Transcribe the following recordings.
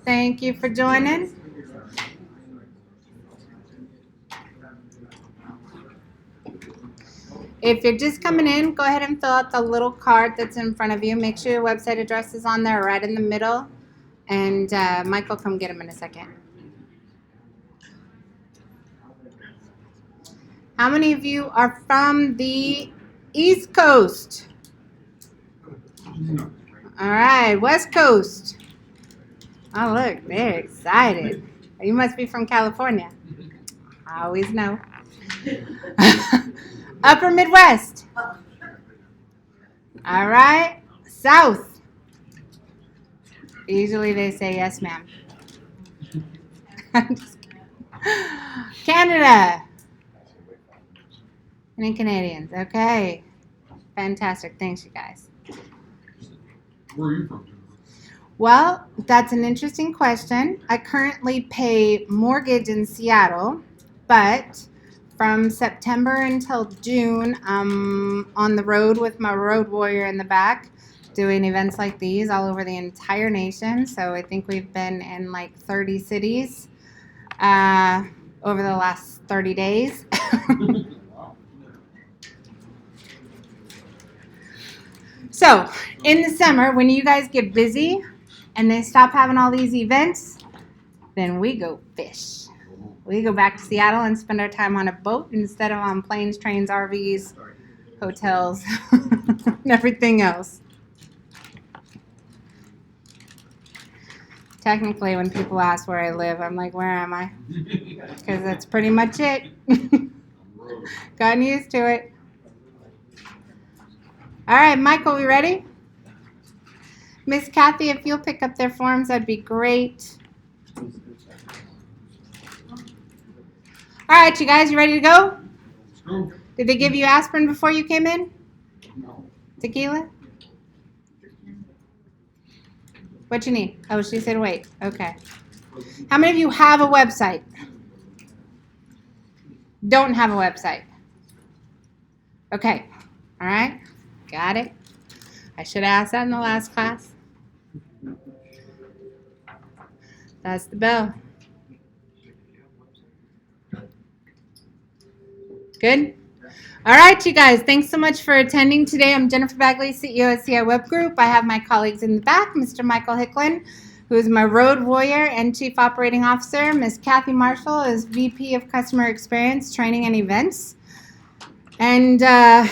Thank you for joining. If you're just coming in, go ahead and fill out the little card that's in front of you. Make sure your website address is on there right in the middle. And Mike will come get him in a second. How many of you are from the East Coast? All right, West Coast. Oh, look, they're excited. You must be from California. I always know. Upper Midwest. All right, South. Usually they say yes, ma'am. I'm just kidding. Canada. Any Canadians? Okay. Fantastic. Thanks, you guys. Where are you from? Well, that's an interesting question. I currently pay mortgage in Seattle, but from September until June, I'm on the road with my road warrior in the back doing events like these all over the entire nation. So I think we've been in like 30 cities over the last 30 days. So in the summer, when you guys get busy and they stop having all these events, then we go fish. We go back to Seattle and spend our time on a boat instead of on planes, trains, RVs, hotels, and everything else. Technically, when people ask where I live, I'm like, where am I? Because that's pretty much it. Gotten used to it. All right, Michael, we ready? Miss Kathy, if you'll pick up their forms, that'd be great. All right, you guys, you ready to go? Let's go. Did they give you aspirin before you came in? No. Tequila? What you need? Oh, she said wait. Okay. How many of you have a website? Don't have a website? Okay. All right. Got it. I should have asked that in the last class. That's the bell. Good? All right, you guys. Thanks so much for attending today. I'm Jennifer Bagley, CEO at CI Web Group. I have my colleagues in the back, Mr. Michael Hicklin, who is my road warrior and Chief Operating Officer. Miss Kathy Marshall is VP of Customer Experience, Training, and Events. And I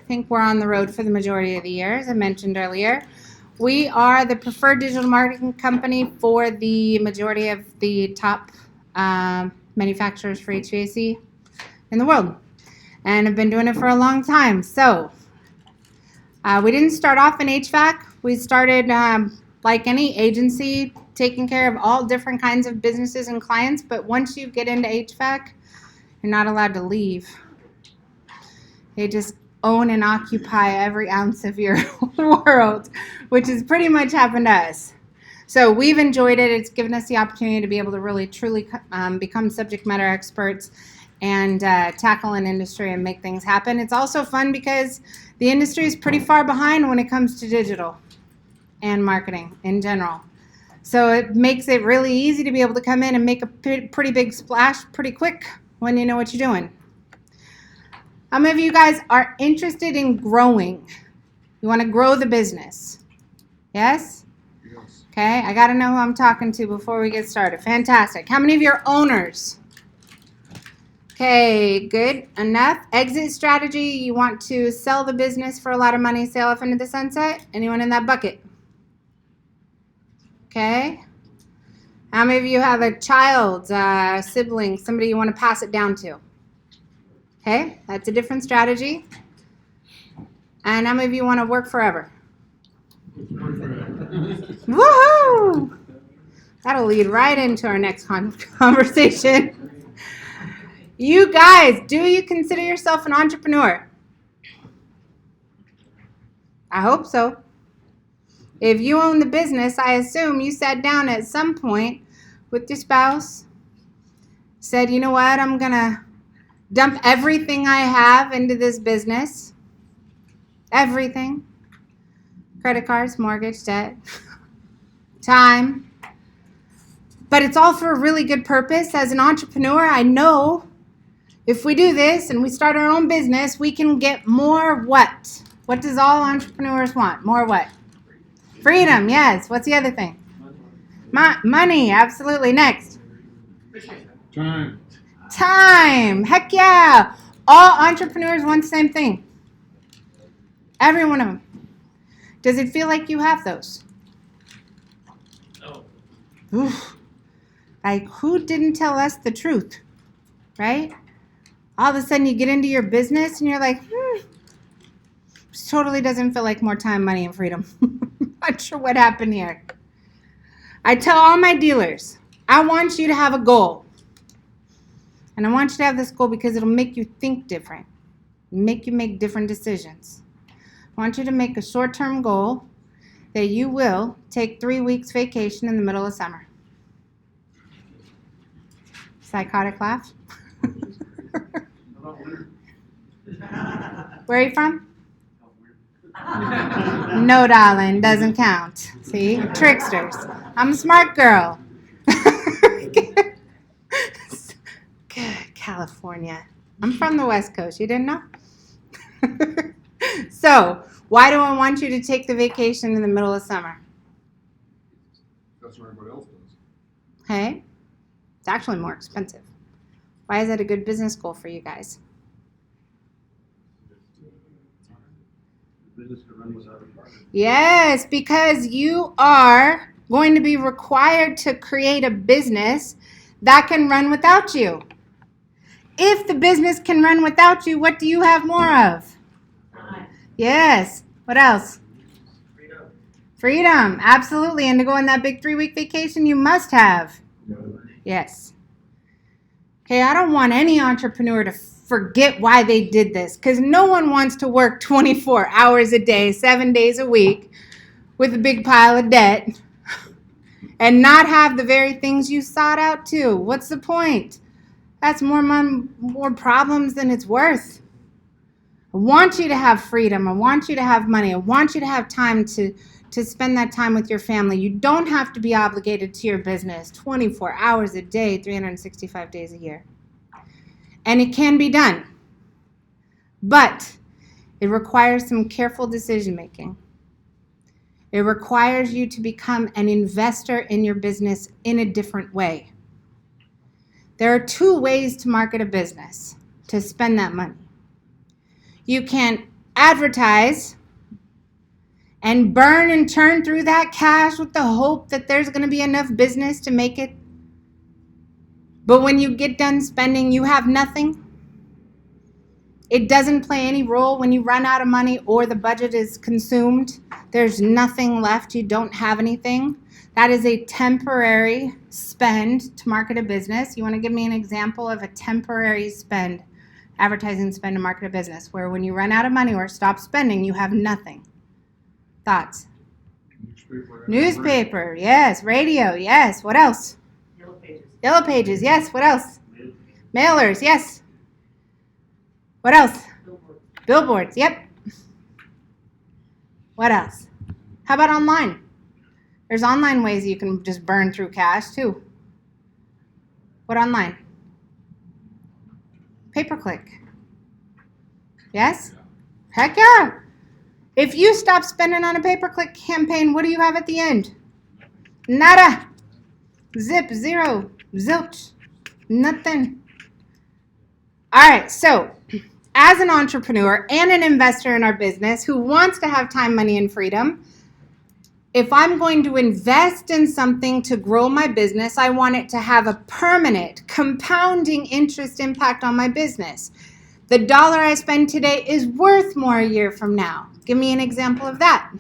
think we're on the road for the majority of the year, as I mentioned earlier. We are the preferred digital marketing company for the majority of the top manufacturers for HVAC in the world. And I've been doing it for a long time. So we didn't start off in HVAC. We started like any agency, taking care of all different kinds of businesses and clients. But once you get into HVAC, you're not allowed to leave. They just own and occupy every ounce of your world, which has pretty much happened to us. So we've enjoyed it. It's given us the opportunity to be able to really, truly become subject matter experts and tackle an industry and make things happen. It's also fun because the industry is pretty far behind when it comes to digital and marketing in general. So it makes it really easy to be able to come in and make a pretty big splash pretty quick when you know what you're doing. How many of you guys are interested in growing? You want to grow the business? Yes? Yes. Okay, I got to know who I'm talking to before we get started. Fantastic. How many of you are owners? Okay, good enough. Exit strategy, you want to sell the business for a lot of money, sail off into the sunset? Anyone in that bucket? Okay. How many of you have a child, sibling, somebody you want to pass it down to? Okay, that's a different strategy. And how many of you want to work forever? Woohoo! That'll lead right into our next conversation. You guys, do you consider yourself an entrepreneur? I hope so. If you own the business, I assume you sat down at some point with your spouse, said, you know what, I'm going to dump everything I have into this business. Everything. Credit cards, mortgage, debt, time. But it's all for a really good purpose. As an entrepreneur, I know if we do this and we start our own business, we can get more what? What does all entrepreneurs want? More what? Freedom, yes. What's the other thing? Money, absolutely. Next. Time. Time. Heck yeah. All entrepreneurs want the same thing. Every one of them. Does it feel like you have those? No. Oof. Like, who didn't tell us the truth? Right? All of a sudden you get into your business and you're like, this totally doesn't feel like more time, money, and freedom. Not sure what happened here. I tell all my dealers, I want you to have a goal. And I want you to have this goal because it'll make you think different, make you make different decisions. I want you to make a short-term goal that you will take 3 weeks vacation in the middle of summer. Psychotic laugh. Where are you from? No, darling, doesn't count. See? Tricksters. I'm a smart girl. Good, California. I'm from the West Coast. You didn't know? So, why do I want you to take the vacation in the middle of summer? That's what everybody else does. Hey? It's actually more expensive. Why is that a good business goal for you guys? Business could run without a partner. Yes, because you are going to be required to create a business that can run without you. If the business can run without you, what do you have more of? Time. Yes. What else? Freedom. Freedom. Absolutely. And to go on that big 3-week vacation, you must have. Yes. Okay, I don't want any entrepreneur to forget why they did this, because no one wants to work 24 hours a day, 7 days a week with a big pile of debt and not have the very things you sought out to. What's the point? That's more money, more problems than it's worth. I want you to have freedom. I want you to have money. I want you to have time to spend that time with your family. You don't have to be obligated to your business 24 hours a day, 365 days a year. And it can be done. But it requires some careful decision making. It requires you to become an investor in your business in a different way. There are 2 ways to market a business, to spend that money. You can advertise and burn and churn through that cash with the hope that there's going to be enough business to make it. But when you get done spending, you have nothing. It doesn't play any role when you run out of money or the budget is consumed. There's nothing left. You don't have anything. That is a temporary spend to market a business. You want to give me an example of a temporary spend, advertising spend to market a business, where when you run out of money or stop spending, you have nothing. Thoughts? Newspaper, yes. Radio, yes. What else? Yellow pages. Yellow pages, yes. What else? Mailers, yes. What else? Billboard. Billboards, yep. What else? How about online? There's online ways you can just burn through cash too. What online? Pay-per-click. Yes? Heck yeah. If you stop spending on a pay-per-click campaign, what do you have at the end? Nada. Zip, zero, zilch, nothing. All right, so as an entrepreneur and an investor in our business who wants to have time, money, and freedom, if I'm going to invest in something to grow my business, I want it to have a permanent, compounding interest impact on my business. The dollar I spend today is worth more a year from now. Give me an example of that.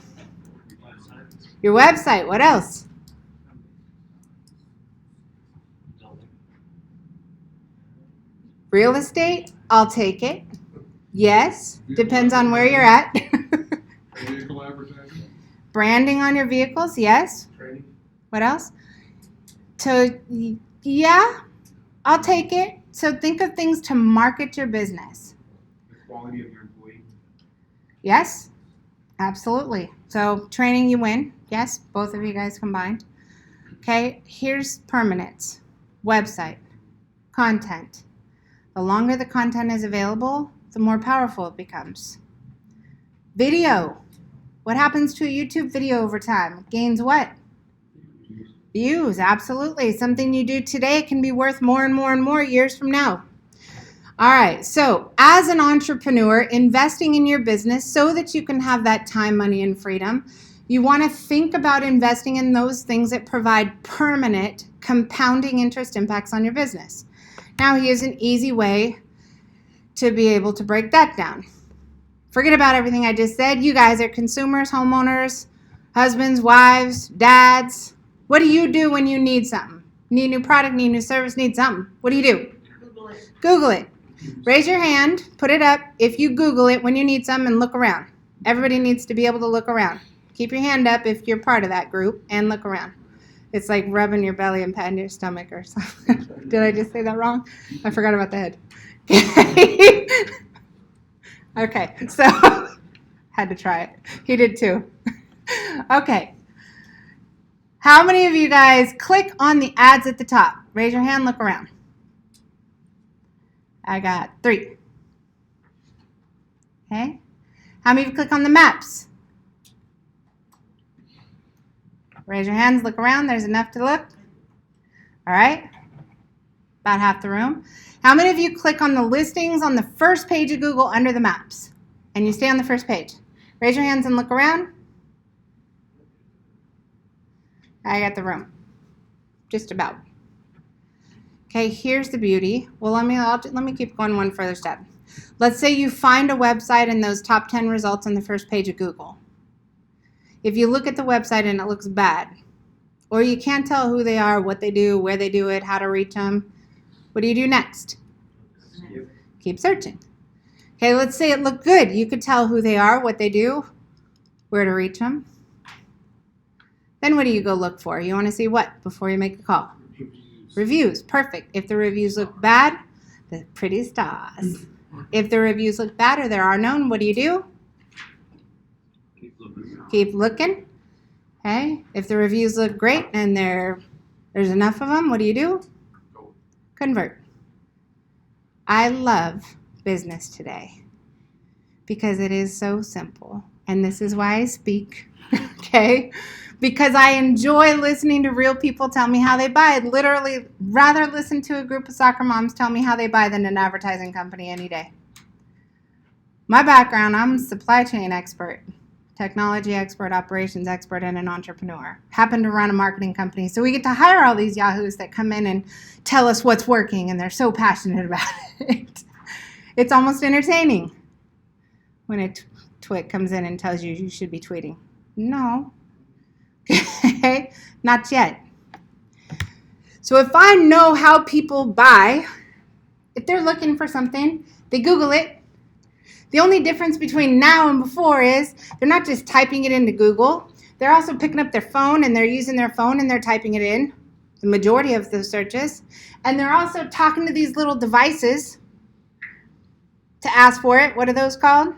Your website. What else? Real estate. I'll take it. Yes. Depends on where you're at. Vehicle advertising. Branding on your vehicles. Yes. Training. What else? Yeah, I'll take it. So think of things to market your business. The quality of your employee. Yes, absolutely. So training, you win. Yes, both of you guys combined. Okay, here's permanence, website, content. The longer the content is available, the more powerful it becomes. Video. What happens to a YouTube video over time? It gains what? Views, absolutely. Something you do today can be worth more and more and more years from now. All right, so as an entrepreneur, investing in your business so that you can have that time, money, and freedom, you want to think about investing in those things that provide permanent, compounding interest impacts on your business. Now, here's an easy way to be able to break that down. Forget about everything I just said. You guys are consumers, homeowners, husbands, wives, dads. What do you do when you need something? Need a new product, need a new service, need something. What do you do? Google it. Google it. Raise your hand, put it up if you Google it when you need something, and look around. Everybody needs to be able to look around. Keep your hand up if you're part of that group and look around. It's like rubbing your belly and patting your stomach or something. Did I just say that wrong? I forgot about the head. Okay, so had to try it. He did too. Okay. How many of you guys click on the ads at the top? Raise your hand, look around. I got 3. Okay. How many of you click on the maps? Raise your hands, look around. There's enough to look. All right. About half the room. How many of you click on the listings on the first page of Google under the maps? And you stay on the first page. Raise your hands and look around. I got the room. Just about. Okay, here's the beauty. Well, let me keep going one further step. Let's say you find a website in those top 10 results on the first page of Google. If you look at the website and it looks bad, or you can't tell who they are, what they do, where they do it, how to reach them, what do you do next? Keep searching. Okay, let's say it looked good. You could tell who they are, what they do, where to reach them. Then what do you go look for? You want to see what before you make a call? Reviews. Perfect. If the reviews look bad, the pretty stars. If the reviews look bad or there are none, what do? Keep looking. Okay. If the reviews look great and there's enough of them, what do? Convert. I love business today because it is so simple. And this is why I speak. Okay. Because I enjoy listening to real people tell me how they buy. I'd literally rather listen to a group of soccer moms tell me how they buy than an advertising company any day. My background, I'm a supply chain expert, technology expert, operations expert, and an entrepreneur. Happen to run a marketing company. So we get to hire all these yahoos that come in and tell us what's working, and they're so passionate about it. It's almost entertaining when a twit comes in and tells you should be tweeting. No. Okay, not yet. So if I know how people buy, if they're looking for something, they Google it. The only difference between now and before is they're not just typing it into Google. They're also picking up their phone and they're using their phone and they're typing it in, the majority of those searches. And they're also talking to these little devices to ask for it. What are those called?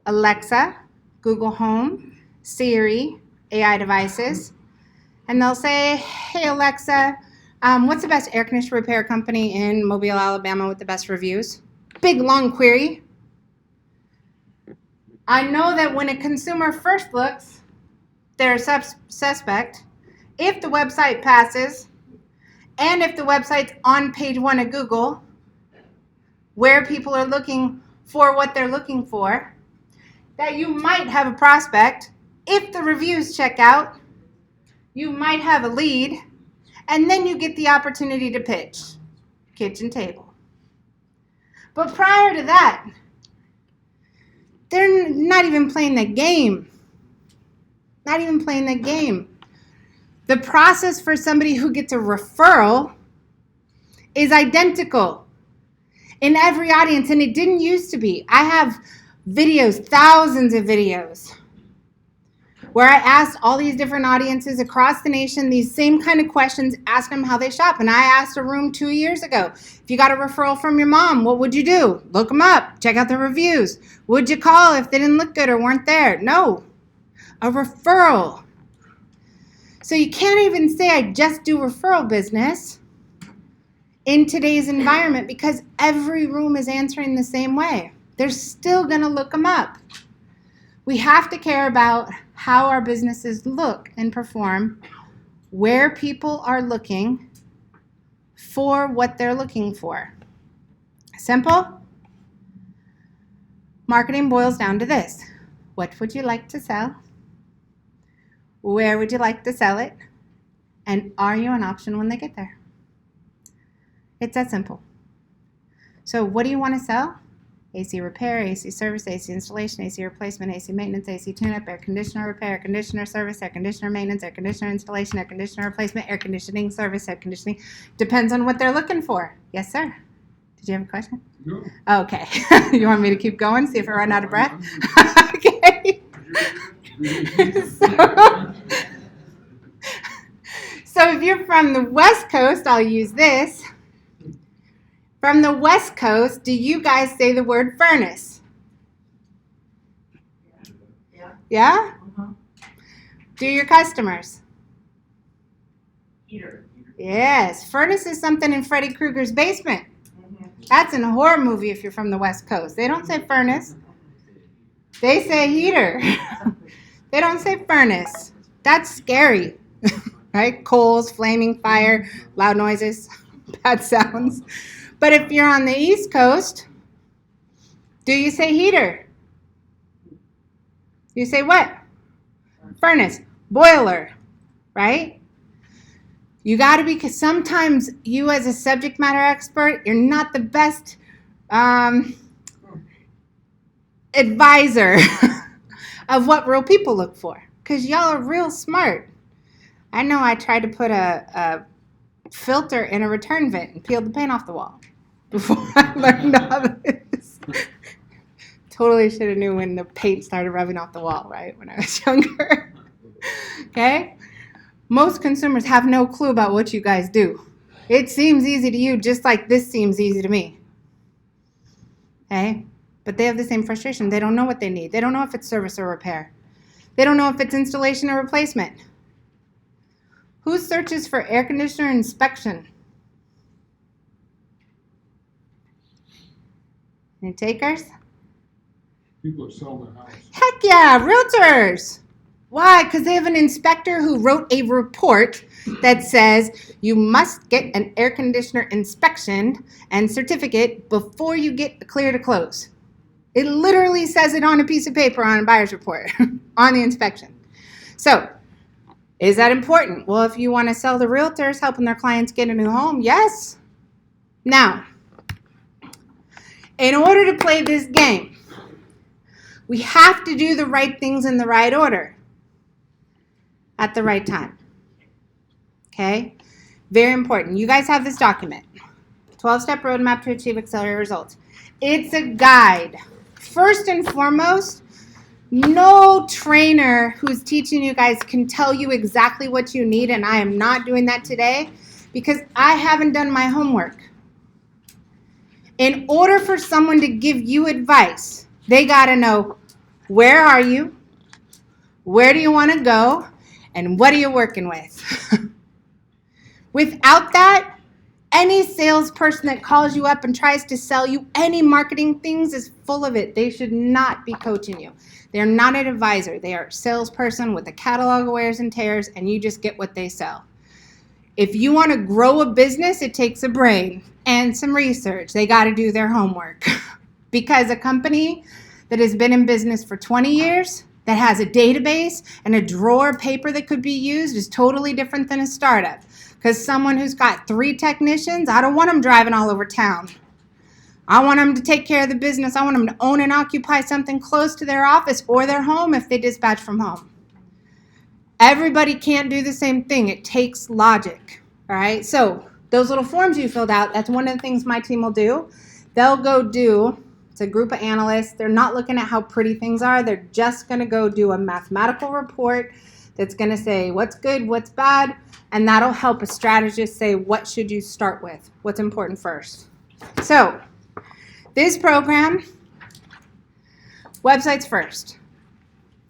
Alexa, Google Home, Siri, AI devices, and they'll say, hey Alexa, what's the best air conditioner repair company in Mobile, Alabama with the best reviews? Big long query. I know that when a consumer first looks, they're a suspect. If the website passes, and if the website's on page 1 of Google, where people are looking for what they're looking for, that you might have a prospect. If the reviews check out, you might have a lead, and then you get the opportunity to pitch. Kitchen table. But prior to that, they're not even playing the game. Not even playing the game. The process for somebody who gets a referral is identical in every audience, and it didn't used to be. I have videos, thousands of videos, where I asked all these different audiences across the nation these same kind of questions, ask them how they shop. And I asked a room 2 years ago, if you got a referral from your mom, what would you do? Look them up, check out the reviews. Would you call if they didn't look good or weren't there? No, a referral. So you can't even say I just do referral business in today's environment because every room is answering the same way. They're still going to look them up. We have to care about how our businesses look and perform, where people are looking for what they're looking for. Simple? Marketing boils down to this. What would you like to sell? Where would you like to sell it? And are you an option when they get there? It's that simple. So what do you want to sell? AC repair, AC service, AC installation, AC replacement, AC maintenance, AC tune-up, air conditioner repair, air conditioner service, air conditioner maintenance, air conditioner installation, air conditioner replacement, air conditioning service, air conditioning. Depends on what they're looking for. Yes, sir. Did you have a question? No. Okay. You want me to keep going, see if I run out of breath? Okay. So if you're from the West Coast, I'll use this. From the West Coast, do you guys say the word furnace? Yeah. Yeah? Do your customers? Heater. Yes. Furnace is something in Freddy Krueger's basement. That's in a horror movie if you're from the West Coast. They don't say furnace. They say heater. They don't say furnace. That's scary. Right? Coals, flaming fire, loud noises, bad sounds. But if you're on the East Coast, do you say heater? You say what? Furnace, boiler, right? You got to be, because sometimes you as a subject matter expert, you're not the best advisor of what real people look for, because y'all are real smart. I know I tried to put a filter in a return vent and peeled the paint off the wall before I learned all this. Totally should have knew when the paint started rubbing off the wall, right, when I was younger. Okay? Most consumers have no clue about what you guys do. It seems easy to you just like this seems easy to me. Okay? But they have the same frustration. They don't know what they need. They don't know if it's service or repair. They don't know if it's installation or replacement. Who searches for air conditioner inspection? Any takers? People that sell their house. Heck yeah, realtors. Why? Because they have an inspector who wrote a report that says you must get an air conditioner inspection and certificate before you get a clear to close. It literally says it on a piece of paper on a buyer's report on the inspection. So, is that important? Well, if you want to sell to realtors helping their clients get a new home, yes. Now, in order to play this game, we have to do the right things in the right order at the right time. Okay? Very important. You guys have this document, 12-step roadmap to achieve accelerated results. It's a guide. First and foremost, no trainer who's teaching you guys can tell you exactly what you need, and I am not doing that today because I haven't done my homework. In order for someone to give you advice, they got to know, where are you, where do you want to go, and what are you working with? Without that, any salesperson that calls you up and tries to sell you any marketing things is full of it. They should not be coaching you. They're not an advisor. They are a salesperson with a catalog of wears and tears, and you just get what they sell. If you want to grow a business, it takes a brain and some research. They got to do their homework. Because a company that has been in business for 20 years, that has a database and a drawer of paper that could be used is totally different than a startup. Because someone who's got 3 technicians, I don't want them driving all over town. I want them to take care of the business. I want them to own and occupy something close to their office or their home if they dispatch from home. Everybody can't do the same thing. It takes logic. All right? So those little forms you filled out, that's one of the things my team will do. They'll go do, it's a group of analysts. They're not looking at how pretty things are. They're just going to go do a mathematical report that's going to say what's good, what's bad, and that'll help a strategist say what should you start with, what's important first. So this program, websites first.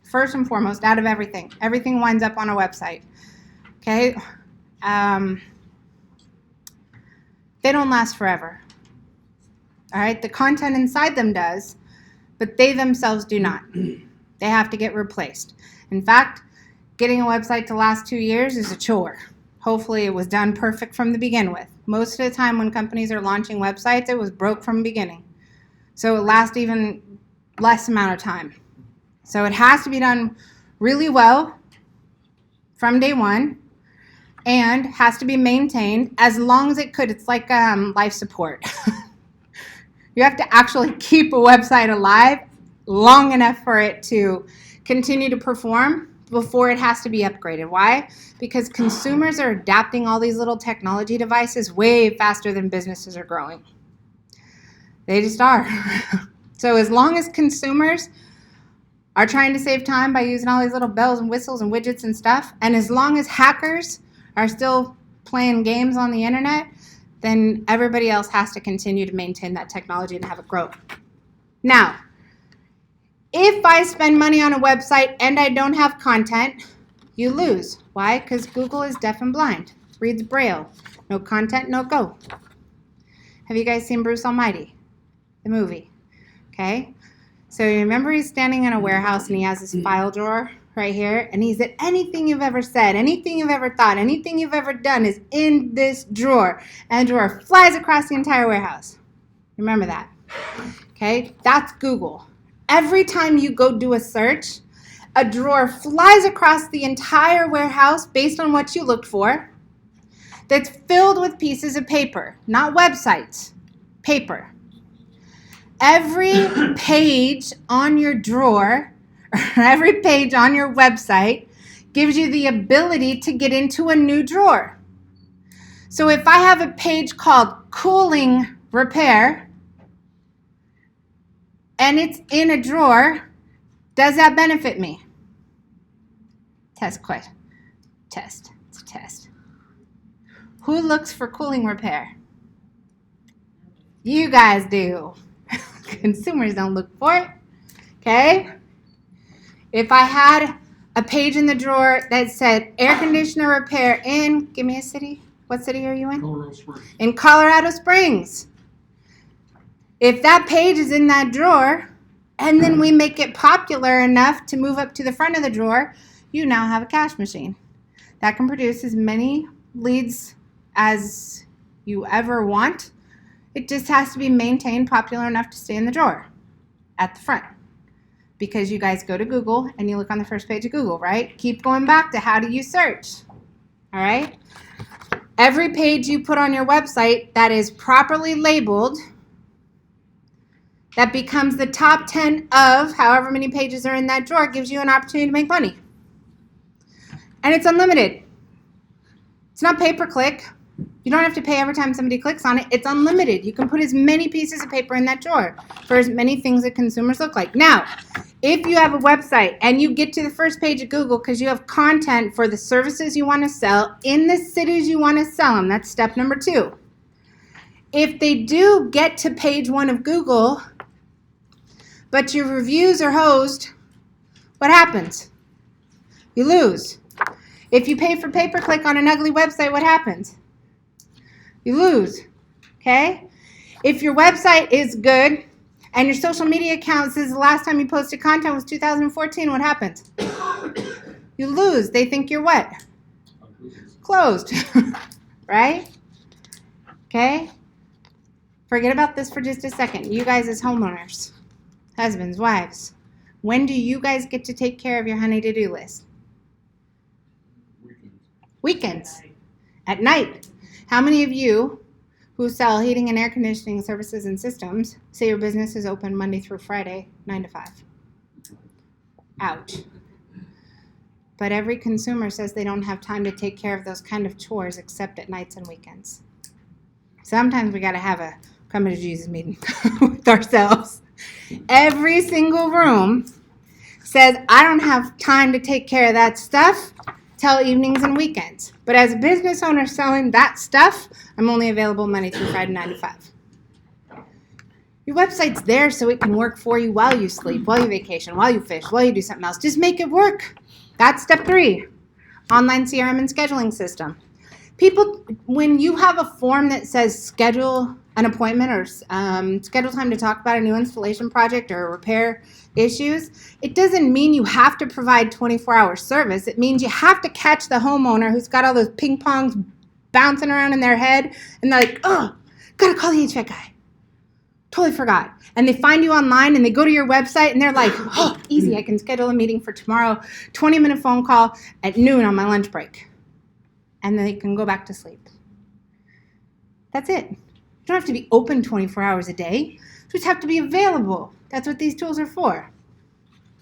First and foremost, out of everything. Everything winds up on a website. Okay? They don't last forever. All right? The content inside them does, but they themselves do not. They have to get replaced. In fact, getting a website to last 2 years is a chore. Hopefully it was done perfect from the begin with. Most of the time when companies are launching websites, it was broke from the beginning. So it lasts even less amount of time. So it has to be done really well from day one and has to be maintained as long as it could. It's like life support. You have to actually keep a website alive long enough for it to continue to perform before it has to be upgraded. Why? Because consumers are adapting all these little technology devices way faster than businesses are growing. They just are. So as long as consumers are trying to save time by using all these little bells and whistles and widgets and stuff, and as long as hackers are still playing games on the internet, then everybody else has to continue to maintain that technology and have it grow. Now, if I spend money on a website and I don't have content, you lose. Why? Because Google is deaf and blind. Reads Braille. No content, no go. Have you guys seen Bruce Almighty? The movie. Okay? So you remember he's standing in a warehouse and he has this file drawer right here, and he said, anything you've ever said, anything you've ever thought, anything you've ever done is in this drawer. And the drawer flies across the entire warehouse. Remember that. Okay? That's Google. Every time you go do a search, a drawer flies across the entire warehouse based on what you looked for, that's filled with pieces of paper, not websites, paper. Every page on your drawer, or every page on your website gives you the ability to get into a new drawer. So if I have a page called cooling repair, and it's in a drawer, does that benefit me? Test quit. Test. It's a test. Who looks for cooling repair? You guys do. Consumers don't look for it. Okay? If I had a page in the drawer that said air conditioner repair in, give me a city. What city are you in? Colorado Springs. In Colorado Springs. If that page is in that drawer, and then we make it popular enough to move up to the front of the drawer, you now have a cash machine that can produce as many leads as you ever want. It just has to be maintained popular enough to stay in the drawer at the front. Because you guys go to Google and you look on the first page of Google, right? Keep going back to how do you search, all right? Every page you put on your website that is properly labeled, that becomes the top 10 of however many pages are in that drawer, gives you an opportunity to make money. And it's unlimited. It's not pay-per-click. You don't have to pay every time somebody clicks on it. It's unlimited. You can put as many pieces of paper in that drawer for as many things that consumers look like. Now, if you have a website and you get to the first page of Google because you have content for the services you want to sell in the cities you want to sell them, that's step number 2. If they do get to page 1 of Google, but your reviews are hosed, what happens? You lose. If you pay for pay-per-click on an ugly website, what happens? You lose, okay? If your website is good and your social media account says the last time you posted content was 2014, what happens? You lose. They think you're what? Closed, right? Okay? Forget about this for just a second. You guys as homeowners, husbands, wives, when do you guys get to take care of your honey to-do list? Weekends. At night. How many of you who sell heating and air conditioning services and systems say your business is open Monday through Friday, 9 to 5? Ouch. But every consumer says they don't have time to take care of those kind of chores except at nights and weekends. Sometimes we got to have a come to Jesus meeting with ourselves. Every single room says, I don't have time to take care of that stuff till evenings and weekends. But as a business owner selling that stuff, I'm only available Monday through Friday, 9 to 5. Your website's there so it can work for you while you sleep, while you vacation, while you fish, while you do something else. Just make it work. That's step 3. online CRM and scheduling system. People, when you have a form that says schedule an appointment or schedule time to talk about a new installation project or repair issues, it doesn't mean you have to provide 24-hour service. It means you have to catch the homeowner who's got all those ping pongs bouncing around in their head and they're like, oh, gotta call the HVAC guy. Totally forgot. And they find you online and they go to your website and they're like, oh, easy, I can schedule a meeting for tomorrow, 20-minute phone call at noon on my lunch break. And then they can go back to sleep. That's it. You don't have to be open 24 hours a day. You just have to be available. That's what these tools are for.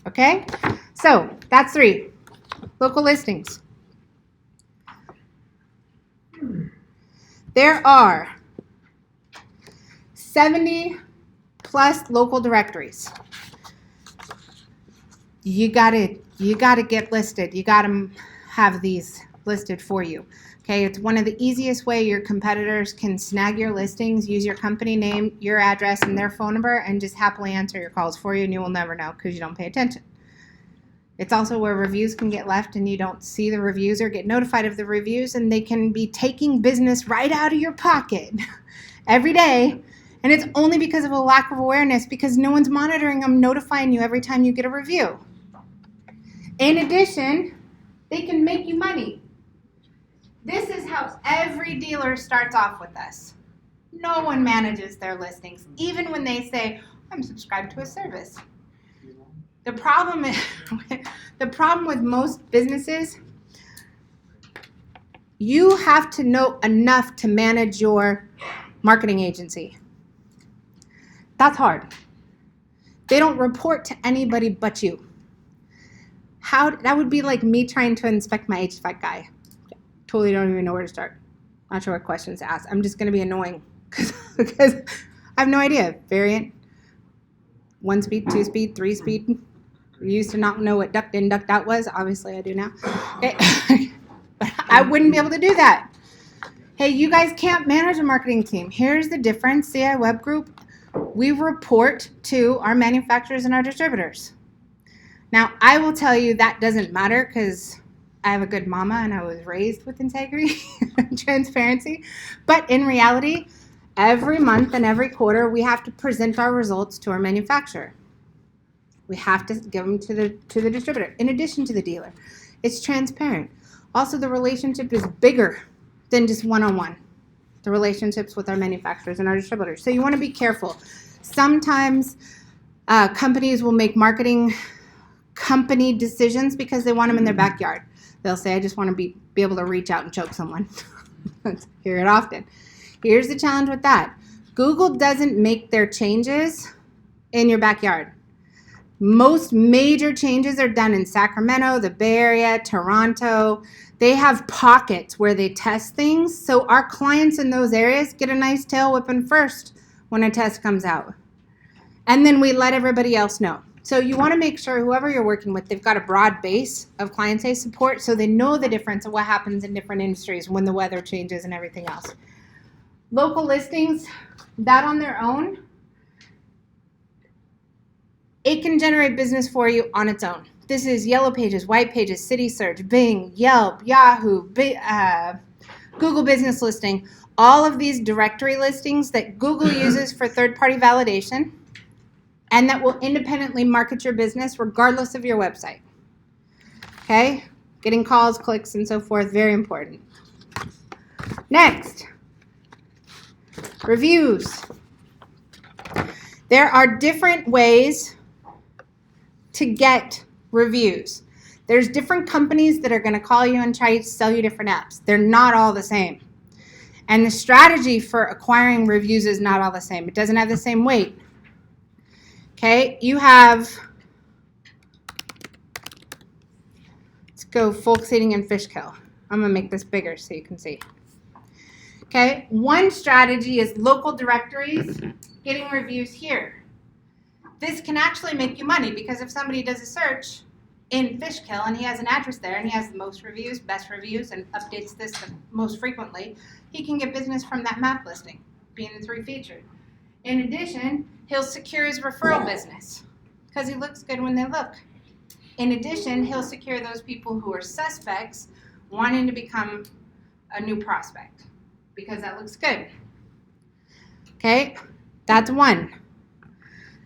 Okay? So, that's 3. Local listings. There are 70 plus local directories. You gotta get listed. You gotta have these listed for you. Okay, it's one of the easiest way your competitors can snag your listings. Use your company name, your address, and their phone number, and just happily answer your calls for you, and you will never know because you don't pay attention. It's also where reviews can get left and you don't see the reviews or get notified of the reviews, and they can be taking business right out of your pocket every day. And it's only because of a lack of awareness, because no one's monitoring them, notifying you every time you get a review. In addition, they can make you money. This is how every dealer starts off with us. No one manages their listings, even when they say, I'm subscribed to a service. The problem with most businesses, you have to know enough to manage your marketing agency. That's hard. They don't report to anybody but you. That would be like me trying to inspect my HVAC guy. Totally don't even know where to start. Not sure what questions to ask. I'm just going to be annoying because I have no idea. Variant, 1 speed, 2 speed, 3 speed. We used to not know what duct in, duct out was. Obviously, I do now. Okay. But I wouldn't be able to do that. Hey, you guys can't manage a marketing team. Here's the difference. CI Web Group, we report to our manufacturers and our distributors. Now, I will tell you that doesn't matter because I have a good mama and I was raised with integrity and transparency. But in reality, every month and every quarter, we have to present our results to our manufacturer. We have to give them to the distributor, in addition to the dealer. It's transparent. Also, the relationship is bigger than just one-on-one. The relationships with our manufacturers and our distributors. So you want to be careful. Sometimes companies will make marketing company decisions because they want them in their backyard. They'll say, I just want to be able to reach out and choke someone. Hear it often. Here's the challenge with that. Google doesn't make their changes in your backyard. Most major changes are done in Sacramento, the Bay Area, Toronto. They have pockets where they test things. So our clients in those areas get a nice tail whipping first when a test comes out. And then we let everybody else know. So you want to make sure whoever you're working with, they've got a broad base of client-side support so they know the difference of what happens in different industries when the weather changes and everything else. Local listings, that on their own, it can generate business for you on its own. This is Yellow Pages, White Pages, City Search, Bing, Yelp, Yahoo, Google Business Listing, all of these directory listings that Google uses for third-party validation, and that will independently market your business regardless of your website. Okay? Getting calls, clicks, and so forth, very important. Next, reviews. There are different ways to get reviews. There's different companies that are going to call you and try to sell you different apps. They're not all the same. And the strategy for acquiring reviews is not all the same. It doesn't have the same weight. Okay, you have, let's go Folk Seating and Fishkill. I'm going to make this bigger so you can see. Okay, one strategy is local directories, getting reviews here. This can actually make you money because if somebody does a search in Fishkill and he has an address there and he has the most reviews, best reviews, and updates this the most frequently, he can get business from that map listing, being the 3 featured. In addition, he'll secure his referral business because he looks good when they look. In addition, he'll secure those people who are suspects wanting to become a new prospect because that looks good. Okay, that's one.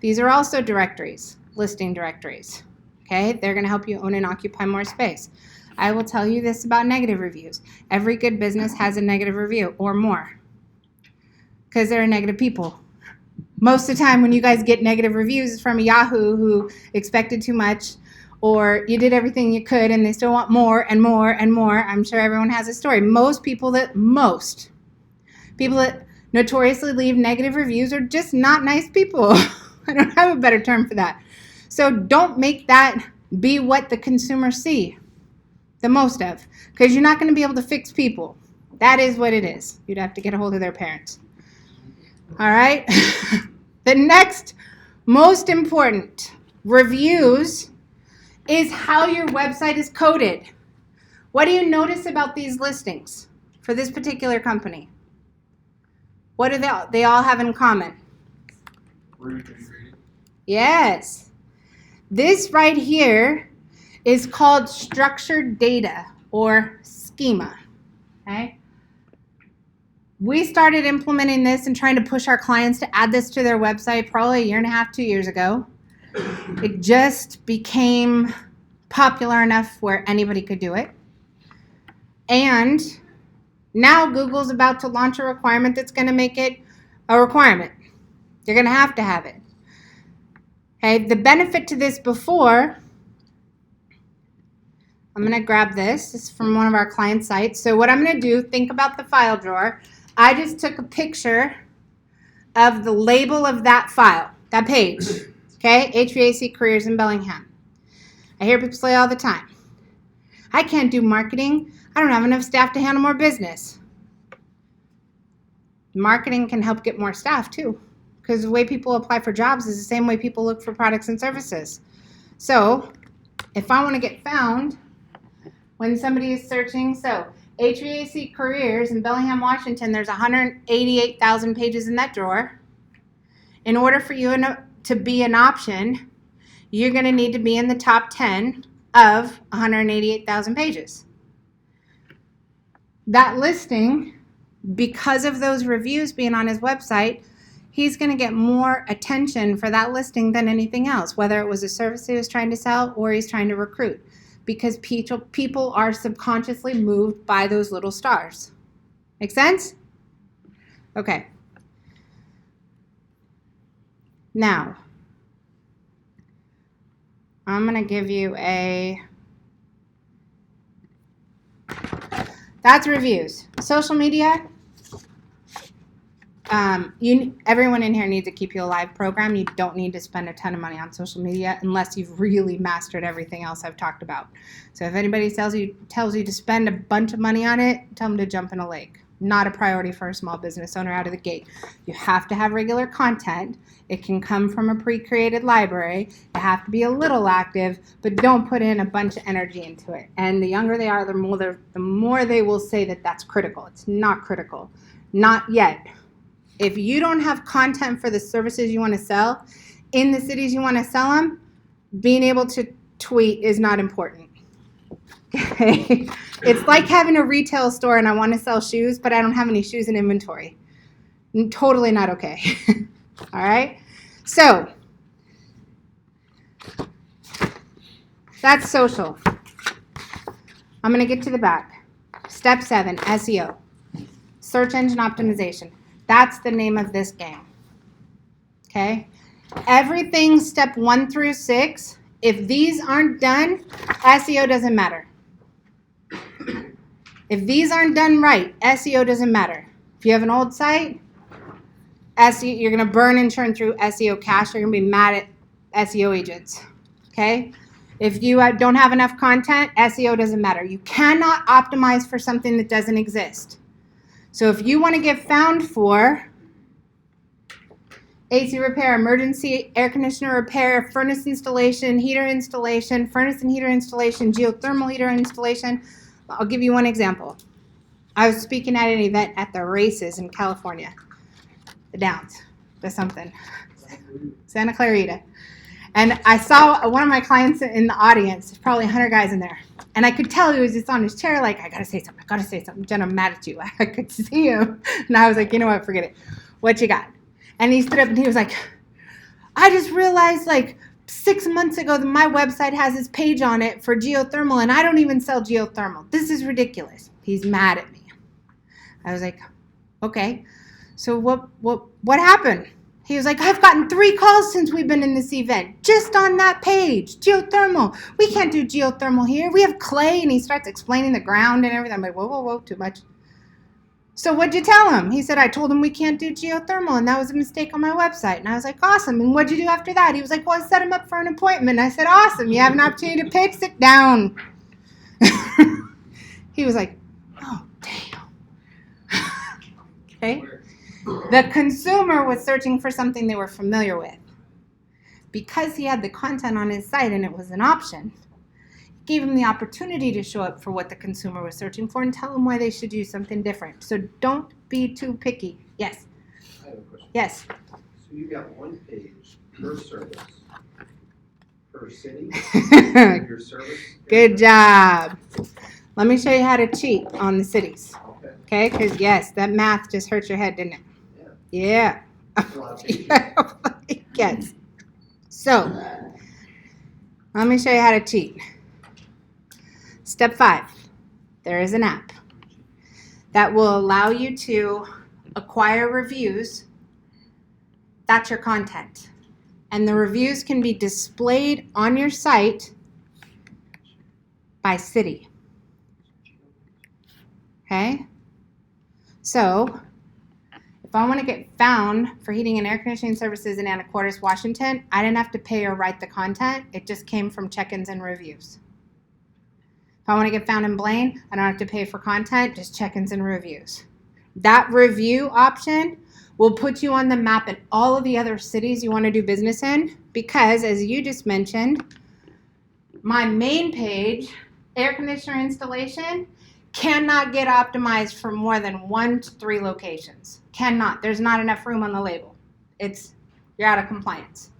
These are also directories, listing directories. Okay, they're going to help you own and occupy more space. I will tell you this about negative reviews. Every good business has a negative review or more because they're negative people. Most of the time when you guys get negative reviews, it's from a Yahoo who expected too much, or you did everything you could and they still want more and more and more. I'm sure everyone has a story. Most people that notoriously leave negative reviews are just not nice people. I don't have a better term for that. So don't make that be what the consumers see the most of, because you're not going to be able to fix people. That is what it is. You'd have to get a hold of their parents. All right. The next most important reviews is how your website is coded. What do you notice about these listings for this particular company? What do they all have in common? Yes. This right here is called structured data or schema. Okay? We started implementing this and trying to push our clients to add this to their website probably a year and a half, 2 years ago. It just became popular enough where anybody could do it. And now Google's about to launch a requirement that's going to make it a requirement. You're going to have it. Okay, the benefit to this before, I'm going to grab this. This is from one of our client sites. So what I'm going to do, think about the file drawer. I just took a picture of the label of that file, that page. Okay, HVAC careers in Bellingham. I hear people say all the time, I can't do marketing. I don't have enough staff to handle more business. Marketing can help get more staff too, because the way people apply for jobs is the same way people look for products and services. So if I want to get found when somebody is searching, so HVAC careers in Bellingham, Washington, there's 188,000 pages in that drawer. In order for you to be an option, you're going to need to be in the top 10 of 188,000 pages. That listing, because of those reviews being on his website, he's going to get more attention for that listing than anything else, whether it was a service he was trying to sell or he's trying to recruit, because people are subconsciously moved by those little stars. Make sense? Okay. Now, I'm going to give you that's reviews. Social media. Everyone in here needs a Keep You Alive program. You don't need to spend a ton of money on social media unless you've really mastered everything else I've talked about. So if anybody tells you to spend a bunch of money on it, tell them to jump in a lake. Not a priority for a small business owner out of the gate. You have to have regular content. It can come from a pre-created library. You have to be a little active, but don't put in a bunch of energy into it. And the younger they are, the more they will say that that's critical. It's not critical. Not yet. If you don't have content for the services you want to sell in the cities you want to sell them, being able to tweet is not important. Okay? It's like having a retail store and I want to sell shoes, but I don't have any shoes in inventory. Totally not okay. All right? So, that's social. I'm going to get to the back. Step 7, SEO. Search engine optimization. That's the name of this game. Okay? Everything step 1 through 6, if these aren't done, SEO doesn't matter. If these aren't done right, SEO doesn't matter. If you have an old site, SEO, you're going to burn and churn through SEO cash. You're going to be mad at SEO agents. Okay? If you don't have enough content, SEO doesn't matter. You cannot optimize for something that doesn't exist. So if you want to get found for AC repair, emergency air conditioner repair, furnace installation, heater installation, furnace and heater installation, geothermal heater installation, I'll give you one example. I was speaking at an event at the races in California, the Downs, the something, Santa Clarita. And I saw one of my clients in the audience, there's probably 100 guys in there. And I could tell he was just on his chair, like, I gotta say something. Jen, I'm mad at you. I could see him. And I was like, you know what, forget it. What you got? And he stood up and he was like, I just realized like 6 months ago that my website has this page on it for geothermal and I don't even sell geothermal. This is ridiculous. He's mad at me. I was like, okay, so what happened? He was like, I've gotten 3 calls since we've been in this event, just on that page, geothermal. We can't do geothermal here. We have clay. And he starts explaining the ground and everything. I'm like, whoa, too much. So what'd you tell him? He said, I told him we can't do geothermal, and that was a mistake on my website. And I was like, awesome. And what'd you do after that? He was like, well, I set him up for an appointment. I said, awesome. You have an opportunity to pitch. Sit down. He was like, oh, damn. Okay. The consumer was searching for something they were familiar with. Because he had the content on his site and it was an option, it gave him the opportunity to show up for what the consumer was searching for and tell them why they should do something different. So don't be too picky. Yes? I have a question. Yes. So you got one page per service, per city, your service? Good job. Let me show you how to cheat on the cities. Okay. Okay? Because, yes, that math just hurt your head, didn't it? Yeah. That's a lot of pages. Yes. So, let me show you how to cheat. Step 5. There is an app that will allow you to acquire reviews. That's your content. And the reviews can be displayed on your site by city. Okay? So, if I want to get found for heating and air conditioning services in Anacortes, Washington, I didn't have to pay or write the content. It just came from check-ins and reviews. If I want to get found in Blaine, I don't have to pay for content, just check-ins and reviews. That review option will put you on the map in all of the other cities you want to do business in because, as you just mentioned, my main page, air conditioner installation, cannot get optimized for more than 1 to 3 locations. Cannot. There's not enough room on the label. You're out of compliance.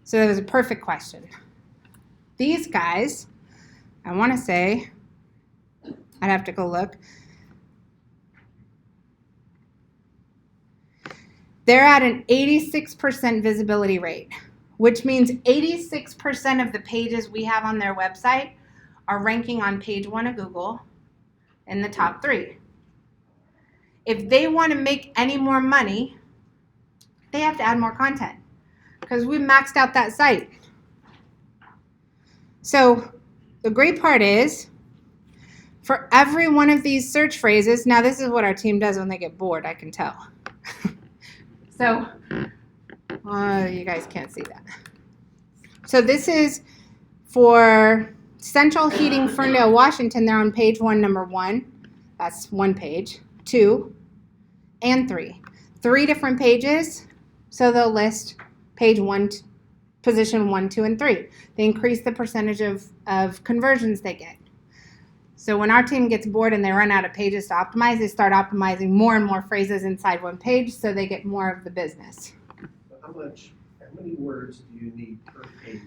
So that was a perfect question. These guys, I want to say, I'd have to go look. They're at an 86% visibility rate, which means 86% of the pages we have on their website are ranking on page 1 of Google in the top 3. If they want to make any more money, they have to add more content because we maxed out that site. So the great part is, for every one of these search phrases, now this is what our team does when they get bored, I can tell. So, you guys can't see that. So this is for Central Heating, Ferndale, Washington. They're on page 1, number 1. That's 1 page. 2 and 3. 3 different pages. So they'll list page 1, position 1, 2, and 3. They increase the percentage of conversions they get. So when our team gets bored and they run out of pages to optimize, they start optimizing more and more phrases inside 1 page so they get more of the business. So how many words do you need per page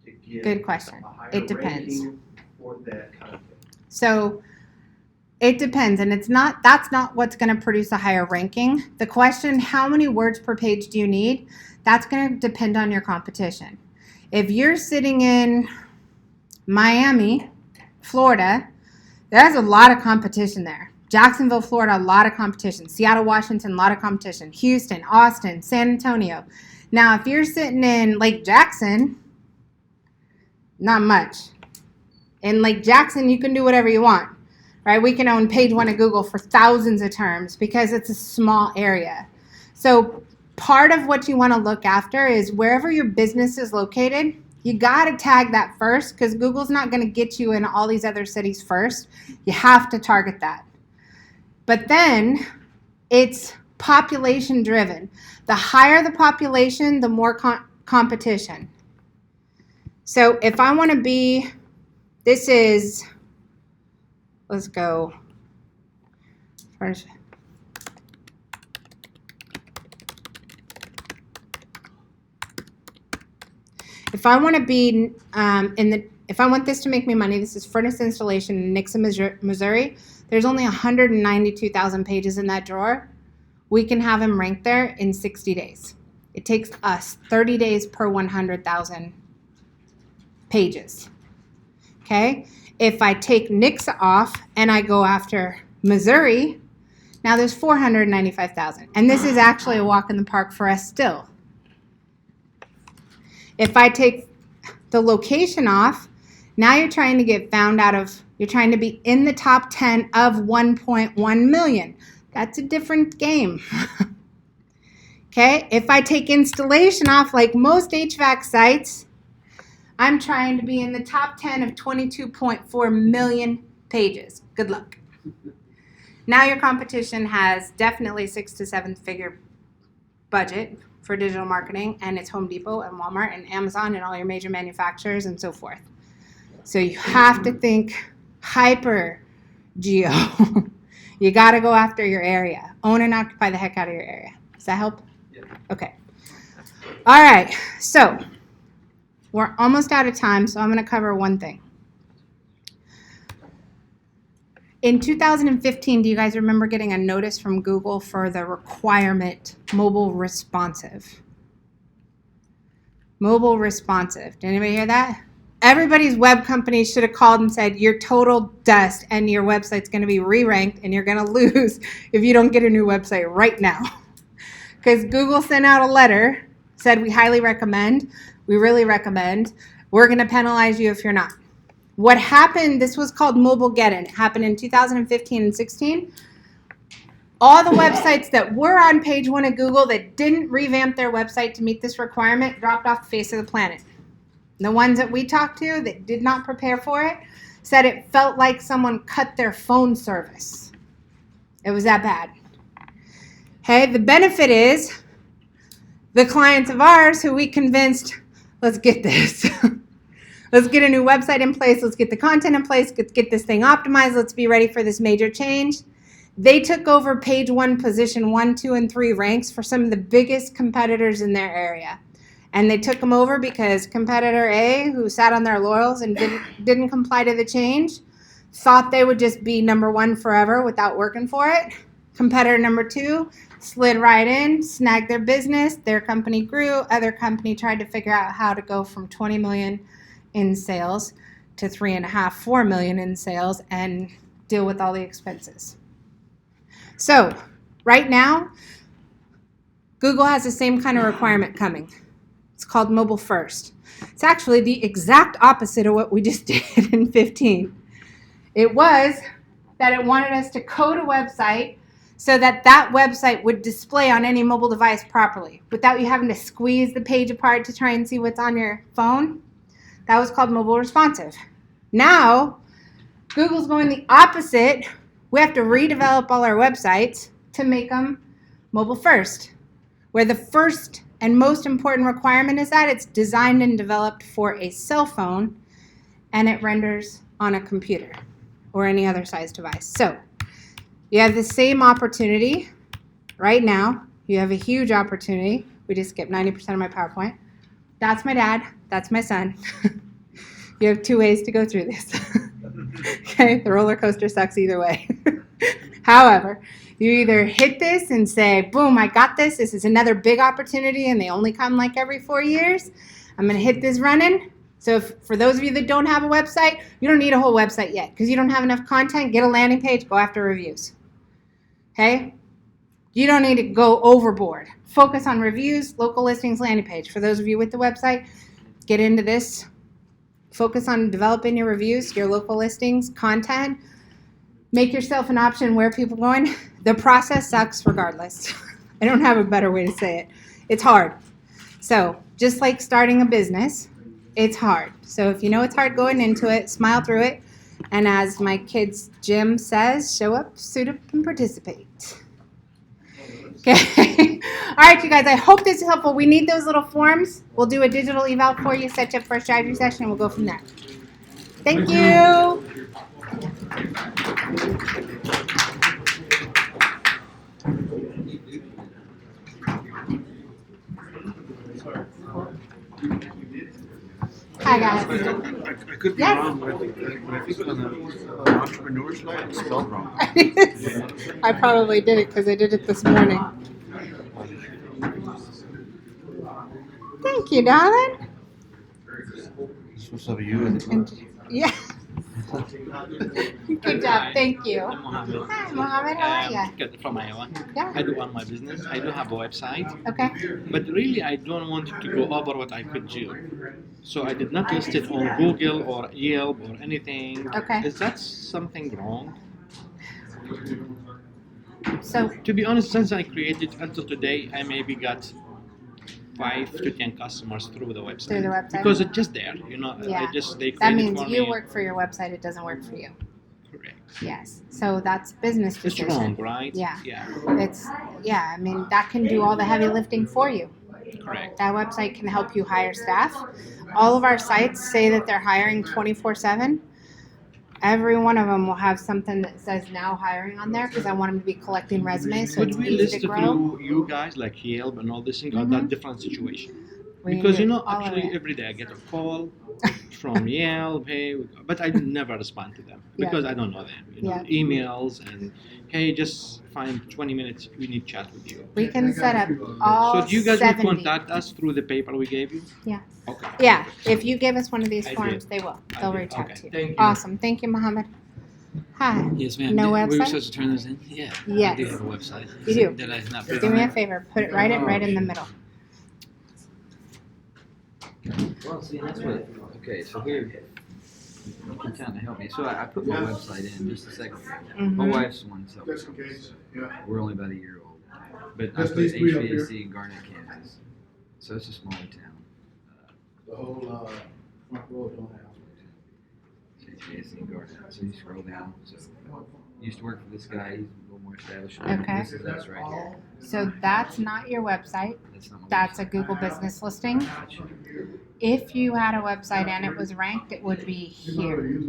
to give Good question. a higher It depends. ranking for that content? So it depends, and that's not what's going to produce a higher ranking. The question, how many words per page do you need? That's going to depend on your competition. If you're sitting in Miami, Florida, there's a lot of competition there. Jacksonville, Florida, a lot of competition. Seattle, Washington, a lot of competition. Houston, Austin, San Antonio. Now, if you're sitting in Lake Jackson, not much. In Lake Jackson, you can do whatever you want, right? We can own page 1 of Google for thousands of terms because it's a small area. So part of what you want to look after is wherever your business is located, you got to tag that first because Google's not going to get you in all these other cities first. You have to target that. But then it's population driven. The higher the population, the more competition. So if I want to be, let's go first. If I want to be if I want this to make me money, this is furnace installation in Nixon, Missouri. There's only 192,000 pages in that drawer. We can have them ranked there in 60 days. It takes us 30 days per 100,000 pages. Okay? If I take Nixa off and I go after Missouri, now there's 495,000. And this is actually a walk in the park for us still. If I take the location off, now you're trying to get found you're trying to be in the top 10 of 1.1 million. That's a different game. Okay, if I take installation off, like most HVAC sites, I'm trying to be in the top 10 of 22.4 million pages. Good luck. Now your competition has definitely 6 to 7 figure budget for digital marketing, and it's Home Depot and Walmart and Amazon and all your major manufacturers and so forth. So you have to think hyper geo. You got to go after your area. Own and occupy the heck out of your area. Does that help? Yeah. Okay. All right. So we're almost out of time, so I'm going to cover one thing. In 2015, do you guys remember getting a notice from Google for the requirement mobile responsive? Mobile responsive. Did anybody hear that? Everybody's web company should have called and said, you're total dust and your website's going to be re-ranked and you're going to lose if you don't get a new website right now. Because Google sent out a letter, said we highly recommend, we really recommend, we're going to penalize you if you're not. What happened, this was called Mobilegeddon. It happened in 2015 and 16. All the websites that were on page 1 of Google that didn't revamp their website to meet this requirement dropped off the face of the planet. The ones that we talked to that did not prepare for it said it felt like someone cut their phone service. It was that bad. Hey, the benefit is the clients of ours who we convinced, let's get this. Let's get a new website in place. Let's get the content in place. Let's get this thing optimized. Let's be ready for this major change. They took over page 1, position 1, 2, and 3 ranks for some of the biggest competitors in their area. And they took them over because competitor A, who sat on their laurels and didn't comply to the change, thought they would just be number 1 forever without working for it. Competitor number 2 slid right in, snagged their business. Their company grew. Other company tried to figure out how to go from 20 million in sales to 3.5, 4 million in sales and deal with all the expenses. So right now, Google has the same kind of requirement coming. It's called mobile first. It's actually the exact opposite of what we just did in 15. It was that it wanted us to code a website so that that website would display on any mobile device properly without you having to squeeze the page apart to try and see what's on your phone. That was called mobile responsive. Now, Google's going the opposite. We have to redevelop all our websites to make them mobile first, where the first and most important requirement is that it's designed and developed for a cell phone and it renders on a computer or any other size device. So you have the same opportunity right now. You have a huge opportunity. We just skipped 90% of my PowerPoint. That's my dad. That's my son. You have 2 ways to go through this. Okay, the roller coaster sucks either way. However, you either hit this and say, boom, I got this. This is another big opportunity, and they only come like every 4 years. I'm going to hit this running. So for those of you that don't have a website, you don't need a whole website yet because you don't have enough content. Get a landing page. Go after reviews. Okay? You don't need to go overboard. Focus on reviews, local listings, landing page. For those of you with the website, get into this. Focus on developing your reviews, your local listings, content. Make yourself an option where people are going. The process sucks regardless. I don't have a better way to say it. It's hard. So just like starting a business, it's hard. So if you know it's hard going into it, smile through it. And as my kid's gym says, show up, suit up, and participate. Okay. All right, you guys, I hope this is helpful. We need those little forms. We'll do a digital eval for you, set you up for a strategy session, and we'll go from there. Thank you. Hi, guys. I could be Yes. wrong, but I think on the entrepreneur slide, it's spelled wrong. I probably did it because I did it this morning. Thank you, darling. It's supposed to have a U in it. And, yeah. Good job. Thank you. I'm Mohammed. Hi, Mohammed. How are you? Good, from Iowa. Yeah. I do own my business. I do have a website, Okay. but really I don't want it to go over what I could do. So I did not list it on Google or Yelp or anything. Okay. Is that something wrong? So, To be honest, since I created until today, I maybe got 5 to 10 customers through the website. Through the website? Because it's just there, you know. Yeah. They that create it means for you me. work for your website. It doesn't work for you. Correct. Yes. So that's business It's decision. wrong, right? Yeah. Yeah. I mean, that can do all the heavy lifting for you. Correct. That website can help you hire staff. All of our sites say that they're hiring 24/7. Every one of them will have something that says now hiring on there because I want them to be collecting resumes so Could it's we easy list to it grow. through you guys, like Yelp and all this thing, or Mhm. that different situation? We Because do you know, all of actually, it. every day I get a call from Yelp, hey, but I never respond to them Yeah. because I don't know them. You know, emails and hey, just find 20 minutes. We need to chat with you. We can set up all So do you guys will 70. contact us through the paper we gave you? Yeah. Okay. Yeah, if you give us one of these I forms, did. they will. I They'll did. reach out Okay. to you. Thank you. Awesome. Thank you, Mohammed. Hi. Yes, ma'am. No We were website? supposed to turn those in? Yeah. Yes. I do have a website. You do. Did I not put Just it do on me a there? favor. Put it right in the middle. Well, see, that's what, okay, so here, you can kind of help me. So I put my website in just a second ago. My Mhm. wife's the one that's helping Just in case, yeah. We're only about a year old. But I Just put these three up HVAC in Garnett, Kansas. So it's a smaller town. The whole, front row don't have. It's HVAC in Garnett. So you scroll down. So used to work for this guy. He's a little more established. Okay. This is us right here. So that's not your website. That's not my That's a website. Google business listing. Gotcha. If you had a website and it was ranked, it would be here.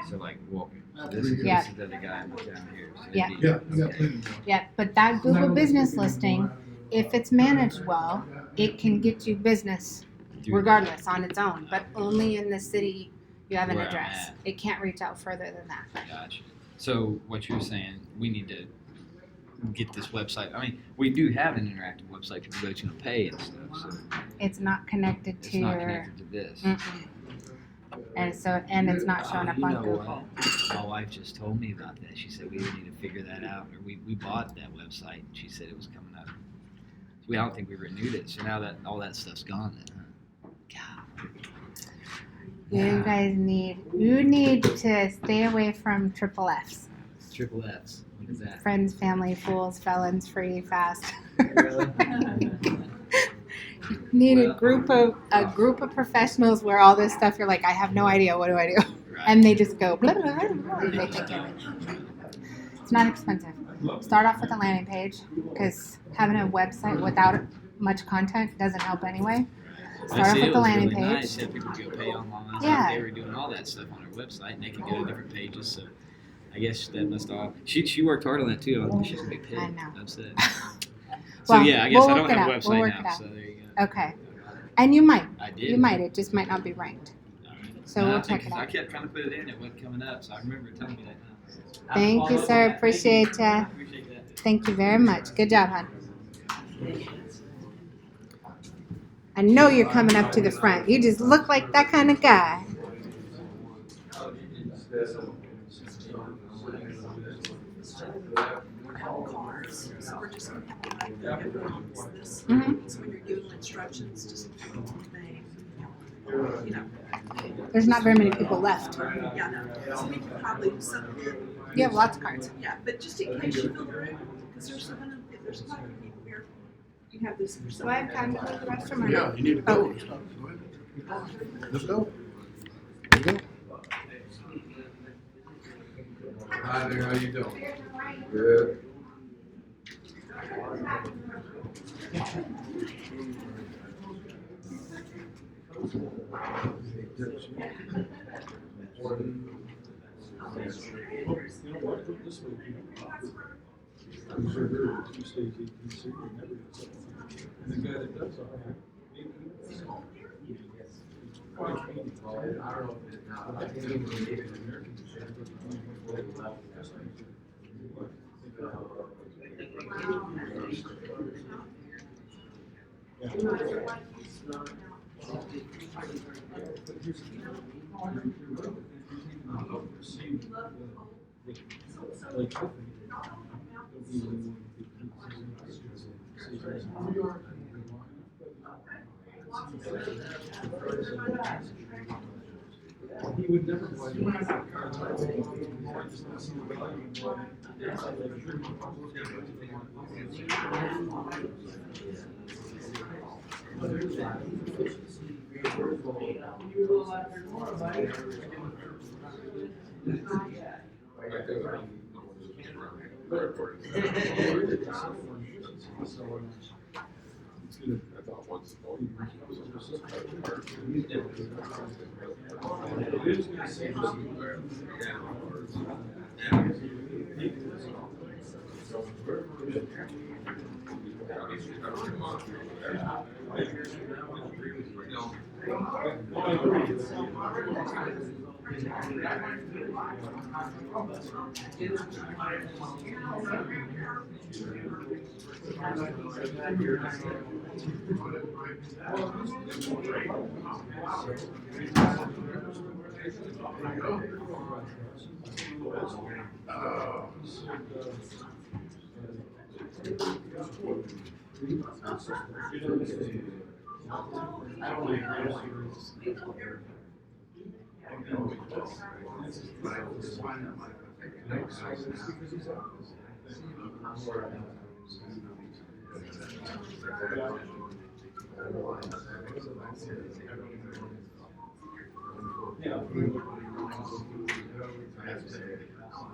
So like walking. So this is Yeah. the other guy down here. So it'd Yeah. be- Yeah, you got okay. plenty. Yeah, but that Google business listing, if it's managed well, it can get you business regardless on its own, but only in the city you have an Where I'm address. at. It can't reach out further than that. Gotcha. So what you're saying, we need to get this website. I mean, we do have an interactive website you can go to and pay and stuff. So It's not connected it's to not your, connected to this. mm-mm. And it's not showing up You on know Google. what? My wife just told me about that. She said we would need to figure that out. Or we bought that website and she said it was coming up. So I don't think we renewed it. So now that all that stuff's gone then, huh? God. You guys need to stay away from triple Fs. Triple F's. What is that? Friends, family, fools, felons, free, fast. Really? You need a Well- group of professionals where all this stuff you're like, I have no idea, what do I do? Right. And they just go blah, blah, blah, blah, and they take care of it. It's not expensive. Start off with a landing page because having a website without much content doesn't help anyway. Start off See, with it the was landing really page. nice. Had people go pay online. Yeah. They were doing all that stuff on our website, and they could go to different pages. So I guess that must all. She worked hard on that too. I think she's gonna be paid. I know. That's it. Well, So yeah, I guess we'll I work don't it have a out. We'll website work it now. out. So there you go. Okay. And you might. I did. You might. It just might not be ranked. All right. So No, we'll I think- check it I out. kept trying to put it in. It wasn't coming up, so I remember telling me that now. Thank you, sir. Appreciate ya. Appreciate that. Thank you very much. Good job, hon. I know you're coming up to the front. You just look like that kind of guy. Cars, so we're just gonna have to this. Mhm. So when you're giving instructions, just obey. You know, There's not very many people left. yeah, no. So we can probably some, You have lots of cards. yeah, but just in case you feel rude, because there's someone, if there's quite a few people here, you have this for Do some. I have time to go to the restroom or Yeah, not? you need to go. Oh. Let's go. Go ahead. Let's go. Let's go. Hi there, how you doing? Good.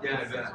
Yeah, I bet.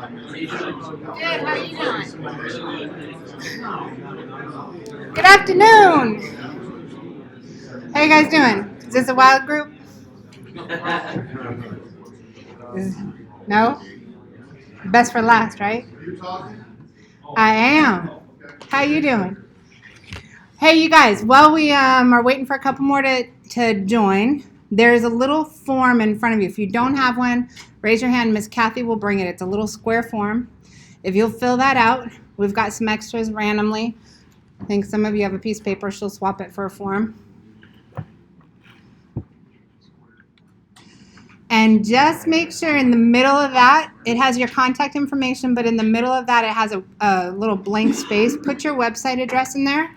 Good, how are you doing? Good afternoon. How you guys doing? Is this a wild group? No? Best for last, right? You talking? I am. How you doing? Hey, you guys. While we are waiting for a couple more to join, there's a little form in front of you. If you don't have one, raise your hand. Miss Kathy will bring it. It's a little square form. If you'll fill that out, we've got some extras randomly. I think some of you have a piece of paper. She'll swap it for a form. And just make sure in the middle of that, it has your contact information, but in the middle of that, it has a little blank space. Put your website address in there.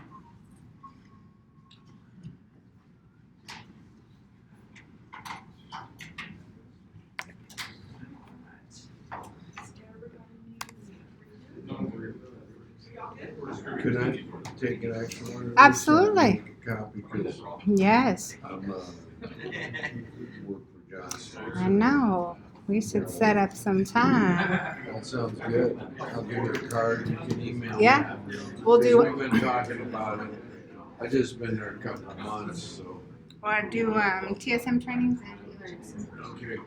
Could I take an extra one? of these? Absolutely. Make a copy, 'cause Yes, I'm, work for Johnstone. I know. We should set up some time. That sounds good. I'll give you a card, you can email me. Yeah, we'll do We've been talking about it. I just been there a couple of months, so. or do TSM trainings. Okay,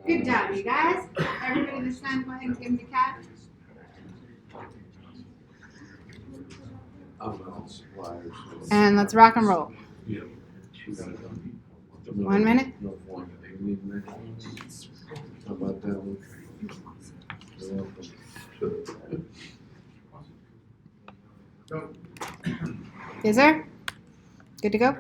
Good job, you guys. Everybody this time, go ahead and give him the cat. I'm not suppliers. So. And let's rock and roll. Yeah. 1 minute. No form. You need an extra one? How about that one? You're welcome. Yes, sir. Good to go.